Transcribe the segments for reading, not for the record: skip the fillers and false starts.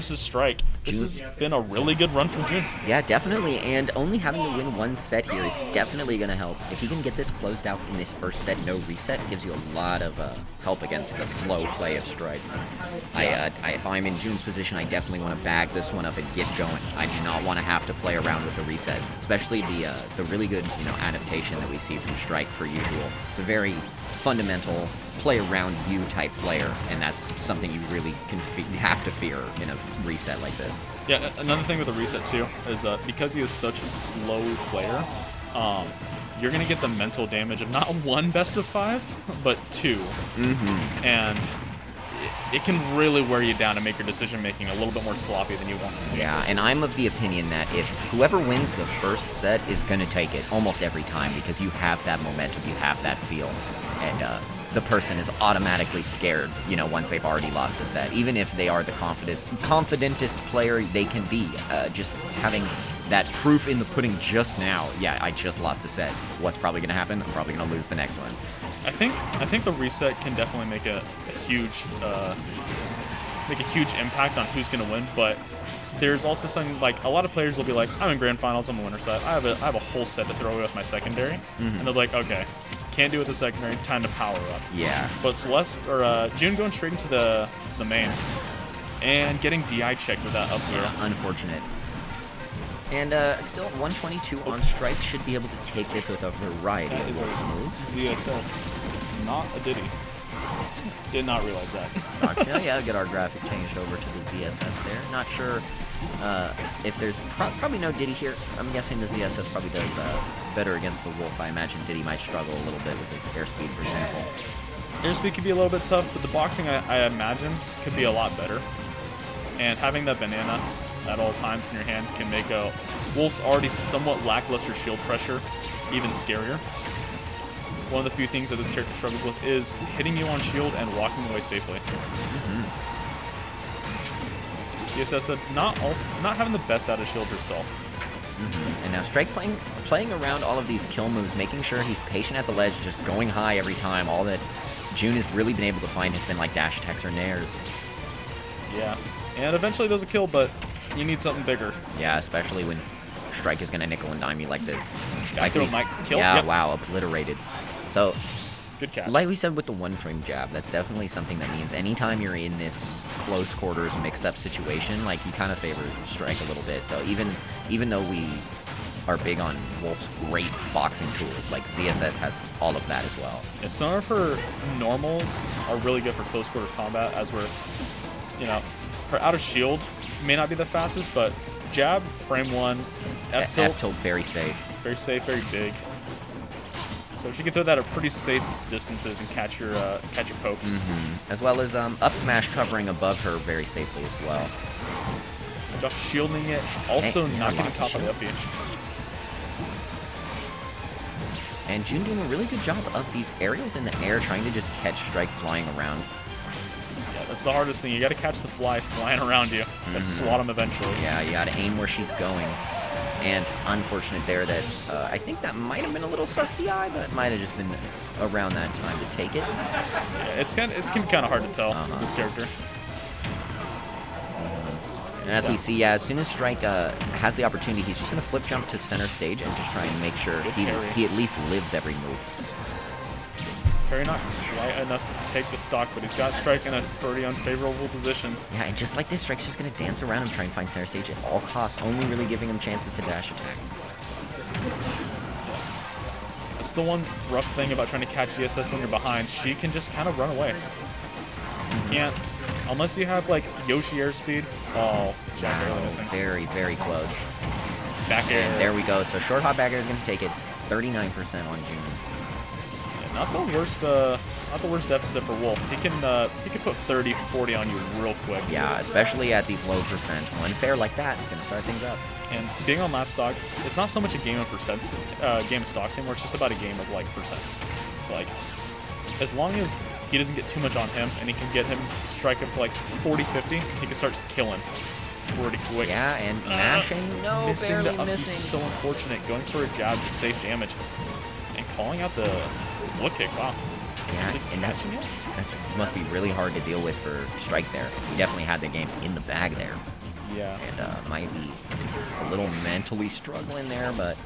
versus Strike. This has been a really good run from June. Yeah, definitely, and only having to win one set here is definitely going to help. If he can get this closed out in this first set, no reset, gives you a lot of help against the slow play of Strike. If I'm in June's position, I definitely want to bag this one up and get going. I do not want to have to play around with the reset, especially the really good adaptation that we see from Strike per usual. It's a very fundamental play around you type player, and that's something you really have to fear in a reset like this. Yeah, another thing with the reset too is because he is such a slow player, you're gonna get the mental damage of not one best of 5, but 2, and it can really wear you down and make your decision making a little bit more sloppy than you want it to be. Yeah, and I'm of the opinion that if whoever wins the first set is going to take it almost every time, because you have that momentum, you have that feel, and the person is automatically scared, once they've already lost a set. Even if they are the confidentest player they can be, just having that proof in the pudding just now. Yeah, I just lost a set. What's probably going to happen? I'm probably going to lose the next one. I think the reset can definitely make a huge impact on who's going to win, but there's also something like a lot of players will be like, I'm in grand finals, I'm a winner set. I have a whole set to throw away with my secondary, and they're like, okay, can't do it with the secondary, time to power up. Yeah. But June going straight into the main and getting DI checked with that up here. Yeah, unfortunate. And still 122 on Strike, should be able to take this with a variety of Wolf's moves. ZSS, not a Diddy. Did not realize that. Gotcha. Yeah, get our graphic changed over to the ZSS there. Not sure if there's probably no Diddy here. I'm guessing the ZSS probably does better against the Wolf. I imagine Diddy might struggle a little bit with his airspeed, for example. Airspeed could be a little bit tough, but the boxing, I imagine, could be a lot better. And having that banana at all times in your hand can make a Wolf's already somewhat lackluster shield pressure even scarier. One of the few things that this character struggles with is hitting you on shield and walking away safely. CSS that not having the best out of shield herself. And now Strike playing around all of these kill moves, making sure he's patient at the ledge, just going high every time. All that June has really been able to find has been like dash attacks or nairs. Yeah, and eventually those will kill, but you need something bigger. Yeah, especially when Strike is going to nickel and dime you like this. Might kill. Yeah, yep. Wow, obliterated. So, good catch. Like we said with the one-frame jab, that's definitely something that means anytime you're in this close quarters mix-up situation, like you kind of favor Strike a little bit. So even though we are big on Wolf's great boxing tools, like ZSS has all of that as well. Yeah, some of her normals are really good for close quarters combat, as we're, her out of shield may not be the fastest, but jab, frame 1, F-tilt. F-tilt, very safe. Very safe, very big. So she can throw that at pretty safe distances and catch your pokes. As well as up smash covering above her very safely as well. Just shielding it, also not getting top of the up. And June doing a really good job of these aerials in the air, trying to just catch Strike flying around. Yeah, that's the hardest thing. You got to catch the fly flying around you and swat him eventually. Yeah, you got to aim where she's going. And unfortunate there that I think that might have been a little sus DI, but it might have just been around that time to take it. Yeah, it can be kind of hard to tell with this character. And as we see, as soon as Strike has the opportunity, he's just going to flip jump to center stage and just try and make sure he at least lives every move. Parry not quite enough to take the stock, but he's got Strike in a pretty unfavorable position. Yeah, and just like this, Strike's just going to dance around and try and find center stage at all costs, only really giving him chances to dash attack. That's the one rough thing about trying to catch ZSS when you're behind. She can just kind of run away. You can't, unless you have like Yoshi airspeed. Oh, Jack barely missing. Very, very close. Back air. And there we go. So short hop back air is going to take it. 39% on June. Not the worst deficit for Wolf. He can put 30, 40 on you real quick. Yeah, especially at these low percents. One fair like that is going to start things up. And being on last stock, it's not so much a game of game of stocks anymore. It's just about a game of like percents. Like, as long as he doesn't get too much on him and he can get him Strike up to like 40, 50, he can start killing pretty quick. Yeah, and mashing, barely missing. So unfortunate. Going for a jab to save damage and calling out the flip kick. Wow. Yeah, and that's must be really hard to deal with for Strike there. He definitely had the game in the bag there. Yeah. And might be a little mentally struggling there, but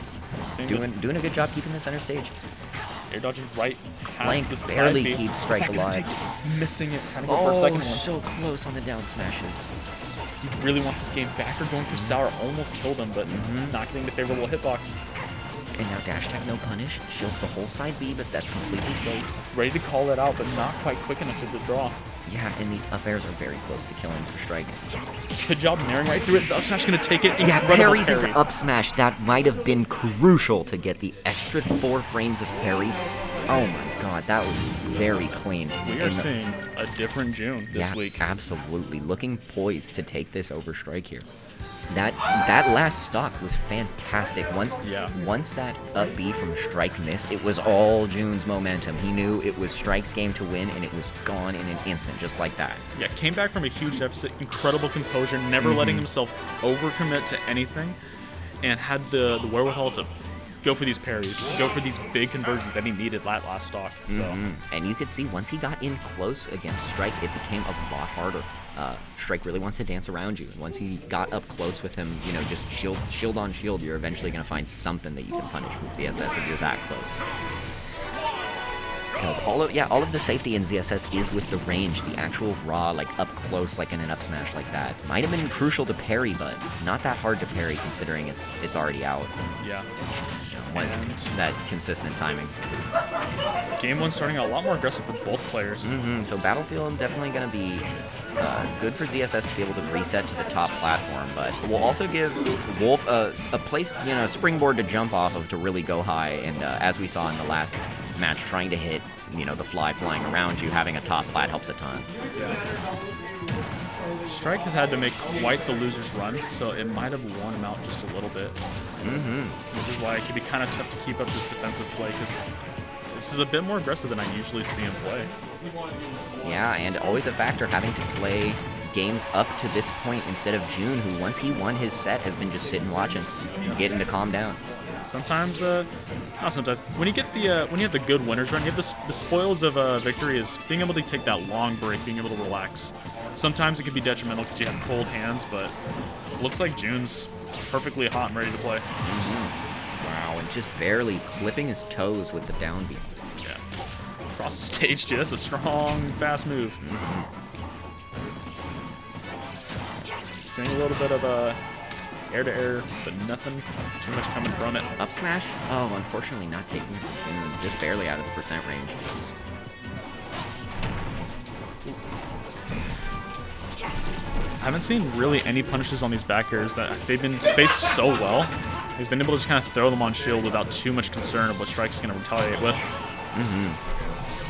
doing a good job keeping the center stage. Air dodging right past Blank the side barely B. keeps Strike alive. Missing it. Trying to go for a second one. So close on the down smashes. He really wants this game back or going for Sour. Almost killed him, but not getting the favorable hitbox. And now dash tag, no punish. Shields the whole side B, but that's completely safe. Ready to call it out, but not quite quick enough to withdraw. Yeah, and these up airs are very close to killing for Strike. Good job narrowing right through it. Up smash gonna take it. Yeah, Incredible parries parry. into up smash. That might have been crucial to get the extra 4 frames of parry. Oh my god, that was very clean. We are seeing a different June this week. Absolutely. Looking poised to take this over Strike here. That last stock was fantastic. Once that up B from Strike missed, it was all June's momentum. He knew it was Strike's game to win, and it was gone in an instant, just like that. Yeah, came back from a huge deficit, incredible composure, never letting himself overcommit to anything, and had the wherewithal to go for these parries, go for these big conversions that he needed that last stock. So. And you could see once he got in close against Strike, it became a lot harder. Strike really wants to dance around you. Once he got up close with him, you know, just shield on shield, you're eventually going to find something that you can punish from ZSS if you're that close. Because all of the safety in ZSS is with the range, the actual raw, like up close, like in an up smash like that. Might have been crucial to parry, but not that hard to parry considering it's already out. Yeah. And that consistent timing. Game 1 starting out a lot more aggressive for both players. So Battlefield definitely going to be good for ZSS to be able to reset to the top platform, but we'll also give Wolf a place, you know, springboard to jump off of to really go high. And as we saw in the last match, trying to hit, you know, the flying around you, having a top plat helps a ton. Yeah. Strike has had to make quite the loser's run, so it might have worn him out just a little bit. Which is why it can be kind of tough to keep up this defensive play, because this is a bit more aggressive than I usually see him play. Yeah, and always a factor having to play games up to this point instead of June, who once he won his set has been just sitting watching, getting to calm down. Sometimes, not sometimes. When you get the when you have the good winners run, you have the spoils of victory is being able to take that long break, being able to relax. Sometimes it can be detrimental because you have cold hands, but it looks like June's perfectly hot and ready to play. Wow, and just barely clipping his toes with the down B. Yeah, across the stage too. That's a strong, fast move. Seeing a little bit of air to air, but nothing too much coming from it. Up smash? Oh, unfortunately not taking, just barely out of the percent range. I haven't seen really any punishes on these back airs. That they've been spaced so well. He's been able to just kind of throw them on shield without too much concern of what Strike's going to retaliate with.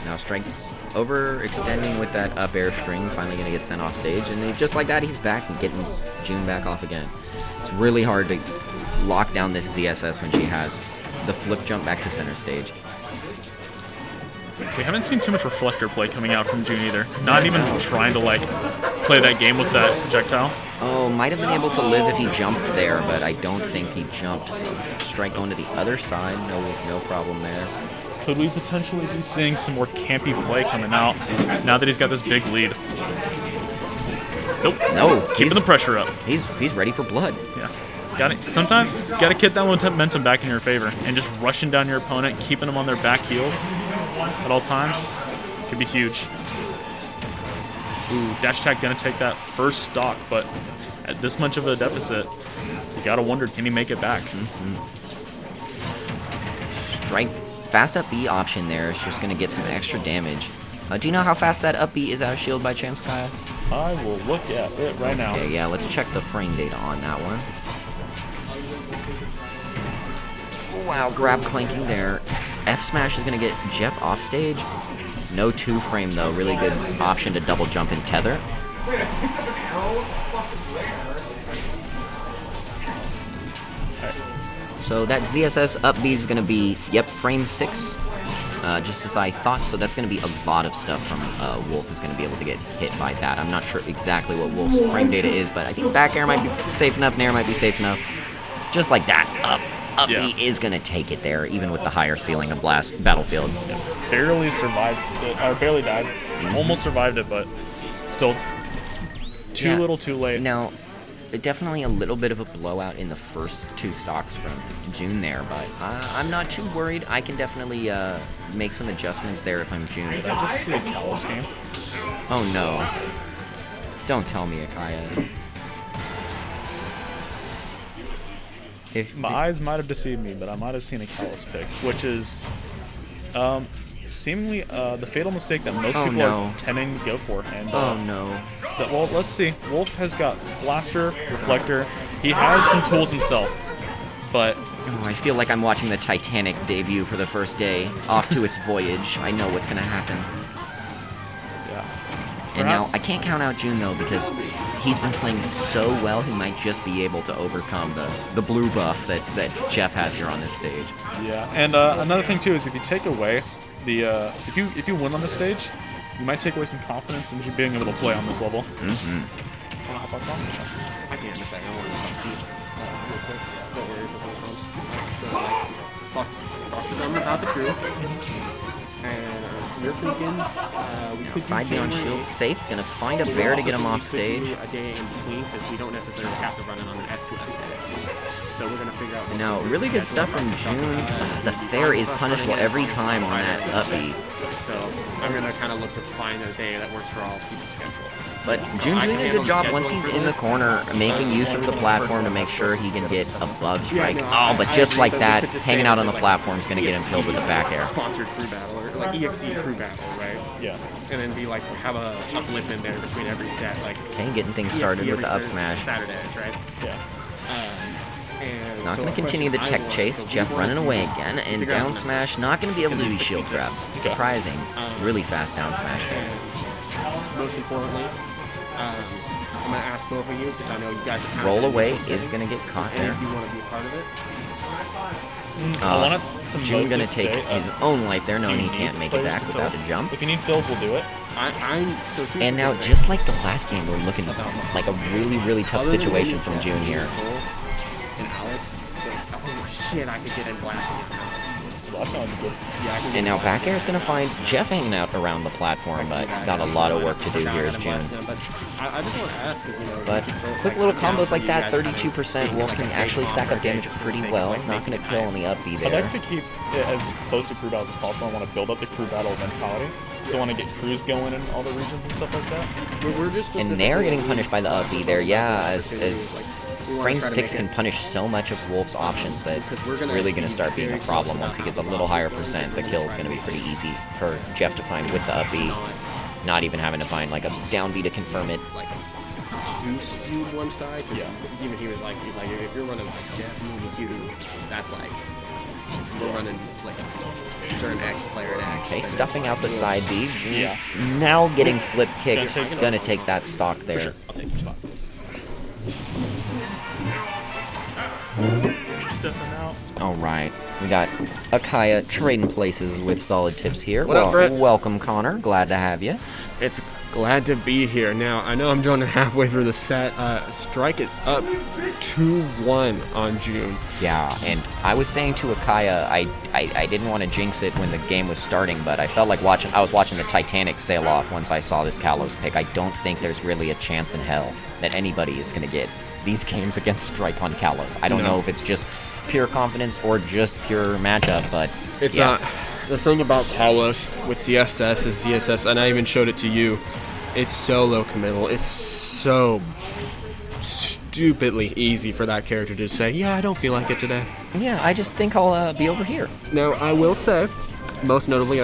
Now Strike overextending with that up air string, finally going to get sent off stage, and just like that, he's back and getting June back off again. It's really hard to lock down this ZSS when she has the flip jump back to center stage. We haven't seen too much reflector play coming out from June either. Not even trying to like play that game with that projectile. Oh, might have been able to live if he jumped there, but I don't think he jumped. So Strike going to the other side, no problem there. Could we potentially be seeing some more campy play coming out now that he's got this big lead? Nope. No. Keeping the pressure up. He's ready for blood. Yeah. Sometimes gotta get that momentum back in your favor, and just rushing down your opponent, keeping them on their back heels at all times could be huge. Ooh, dash attack gonna take that first stock, but at this much of a deficit, you gotta wonder, can he make it back? Strike, fast up B option there is just gonna get some extra damage. Do you know how fast that up B is out of shield by chance, Kaya? I will look at it right now. Okay, yeah, let's check the frame data on that one. Wow, grab clanking there. F smash is gonna get Jeff off stage. No 2 frame though, really good option to double jump and tether. So that ZSS up B is gonna be, yep, frame 6. Just as I thought, so that's going to be a lot of stuff from Wolf is going to be able to get hit by that. I'm not sure exactly what Wolf's frame data is, but I think back air might be safe enough, nair might be safe enough. Just like that, up. Up B is going to take it there, even with the higher ceiling of Battlefield. Yeah. Barely survived it, or barely died. Almost survived it, but still too little too late. Now, definitely a little bit of a blowout in the first 2 stocks from June there, but I'm not too worried. I can definitely make some adjustments there if I'm June. Did I just see a Callus game? Oh no. Don't tell me, Akaya. My eyes might have deceived me, but I might have seen a Callus pick, which is seemingly the fatal mistake that most people are tending to go for. And, well, let's see. Wolf has got Blaster, Reflector. He has some tools himself, but... Oh, I feel like I'm watching the Titanic debut for the first day, off to its voyage. I know what's going to happen. Yeah. And now, I can't count out June, though, because he's been playing so well, he might just be able to overcome the blue buff that Jeff has here on this stage. Yeah, and another thing, too, is if you take away the... if you win on this stage, you might take away some confidence in being able to play on this level. I can't just say I want to talk to you real quick. Don't worry for phone calls. So, talk to them about the crew. And we're thinking we could Side B on shield safe, gonna find a bear to get him off stage. A day in between because we don't necessarily have to run it on an S2S day. So we're gonna figure out. And now, really good stuff from June. The fair is punishable every time on that up B. So I'm gonna kind of look to find a day that works for all people's schedules. But June doing a good job once he's in the corner, making use of the platform to make sure he can get above strike. Oh, but just like that, hanging out on the platform is going to get him killed with the back air. Sponsored crew battle, or like EXE crew battle, right? Yeah. And then be like, have a blip in there between every set, like. Okay, getting things started with the up smash. Saturdays, right? Yeah. Not going to continue the tech chase. Jeff running away again, and down smash not going to be able to do shield grab. Surprising. Really fast down smash there. Most importantly, I'm going to ask both of you, because I know you guys are roll away is going to get caught there. And if you want to be a part of it. June going to take his own life there, knowing he can't make it back without a jump. If you need fills, we'll do it. And now, just like the last game, we're looking like a really, really tough situation from June here. And Alex, oh shit, I could get in blasting. That sounds good. Yeah, and now back air is going to find Jeff hanging out around the platform, but got a lot of work to do here as June. But I just want to ask, because, you know, but quick little combos like that, 32%, Wolf can actually stack up damage pretty well. Not going to kill on the up B there. I'd like to keep it as close to crew battles as possible. I want to build up the crew battle mentality. So I want to get crews going in all the regions and stuff like that. And they're getting punished by the up B there, yeah, as Frame 6 can punish so much of Wolf's options that it's really going to start being a problem once he gets a little higher percent. The kill is going to be pretty easy for Jeff to find with the up B, not even having to find like a down B to confirm it. Like too skewed one side, because even he's like, if you're running like Jeff, me, you, that's like, we're running like a certain X player and X. Okay, stuffing out the side B. Yeah. Now getting flip kicked, gonna take that stock there. For sure. I'll take your spot. Stepping out. All right, we got Akaya trading places with solid tips here. What up, Brett? Welcome, Connor. Glad to have you. It's glad to be here. Now, I know I'm joining halfway through the set. Strike is up 2-1 on June. Yeah, and I was saying to Akaya, I didn't want to jinx it when the game was starting, but I felt like I was watching the Titanic sail off once I saw this Kalos pick. I don't think there's really a chance in hell that anybody is going to get these games against Strike on Kalos. I don't know if it's just pure confidence or just pure matchup, but it's not. The thing about Kalos with CSS is CSS, and I even showed it to you, it's so low committal. It's so stupidly easy for that character to say, yeah, I don't feel like it today. Yeah, I just think I'll be over here. Now, I will say, most notably,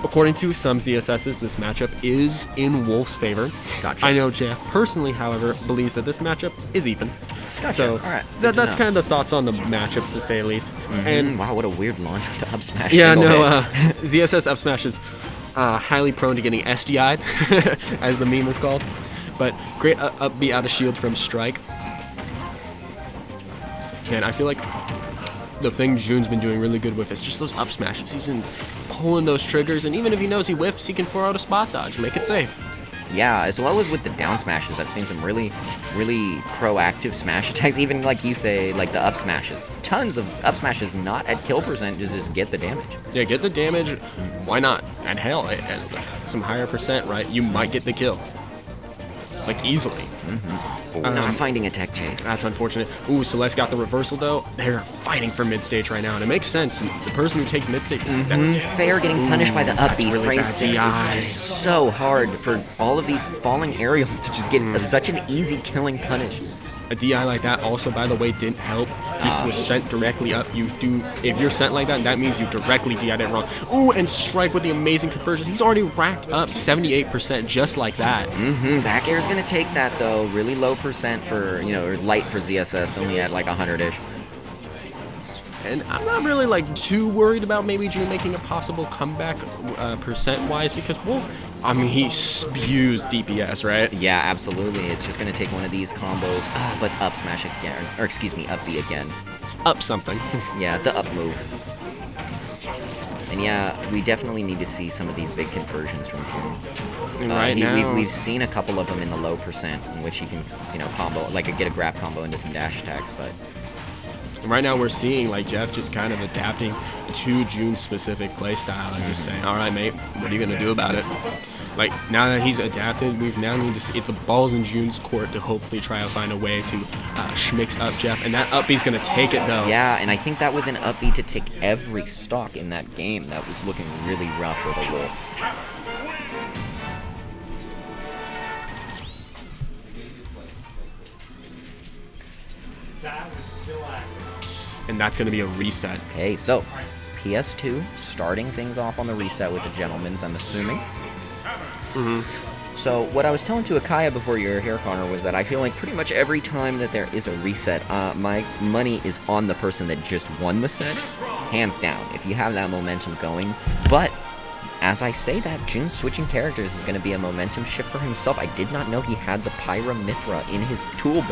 according to some ZSSs, this matchup is in Wolf's favor. Gotcha. I know Jeff personally, however, believes that this matchup is even. Gotcha. So all right, that's kind of the thoughts on the matchup, to say the least. And wow, what a weird launch with the up smash. Yeah, no, ZSS up smash is highly prone to getting SDI'd, as the meme is called. But great up B out of shield from Strike. And I feel like the thing June's been doing really good with is just those up smashes. He's been pulling those triggers, and even if he knows he whiffs, he can throw out a spot dodge, make it safe. Yeah, as well as with the down smashes, I've seen some really proactive smash attacks. Even like you say, like the up smashes. Tons of up smashes, not at kill percent, just get the damage. Yeah, get the damage. Why not? And hell, at some higher percent, right? You might get the kill. Like, easily. Oh, not finding a tech chase. That's unfortunate. Ooh, Celeste got the reversal, though. They're fighting for mid-stage right now, and it makes sense. The person who takes mid-stage... Fair getting punished by the up B. really Frame bad 6 DI. is just so hard for all of these falling aerials to just get such an easy killing punish. A DI like that also, by the way, didn't help. He was sent directly up. If you're sent like that, that means you directly DI'd it wrong. Ooh, and Strike with the amazing conversions. He's already racked up 78% just like that. Back air is going to take that, though. Really low percent for, or light for ZSS, only at like 100-ish. And I'm not really like too worried about maybe June making a possible comeback percent-wise, because Wolf, I mean, he spews DPS, right? Yeah, absolutely. It's just going to take one of these combos, but up smash again, or excuse me, up B again. Up something. Yeah, the up move. And yeah, we definitely need to see some of these big conversions from June. Right now, we've seen a couple of them in the low percent, in which he can, combo, like get a grab combo into some dash attacks, but... right now we're seeing like Jeff just kind of adapting to June's specific playstyle and just saying, all right, mate, what are you going to do about it? Like, now that he's adapted, we've now need to see the ball's in June's court to hopefully try to find a way to schmix up Jeff, and that up B's going to take it, though. Yeah, and I think that was an up B to take every stock in that game. That was looking really rough for the Wolf. And that's going to be a reset. Okay, so PS2 starting things off on the reset with the Gentleman's, I'm assuming. So what I was telling to Akaya before you were here, Connor, was that I feel like pretty much every time that there is a reset, my money is on the person that just won the set, hands down, if you have that momentum going. But as I say that, June switching characters is going to be a momentum shift for himself. I did not know he had the Pyra Mithra in his tool belt.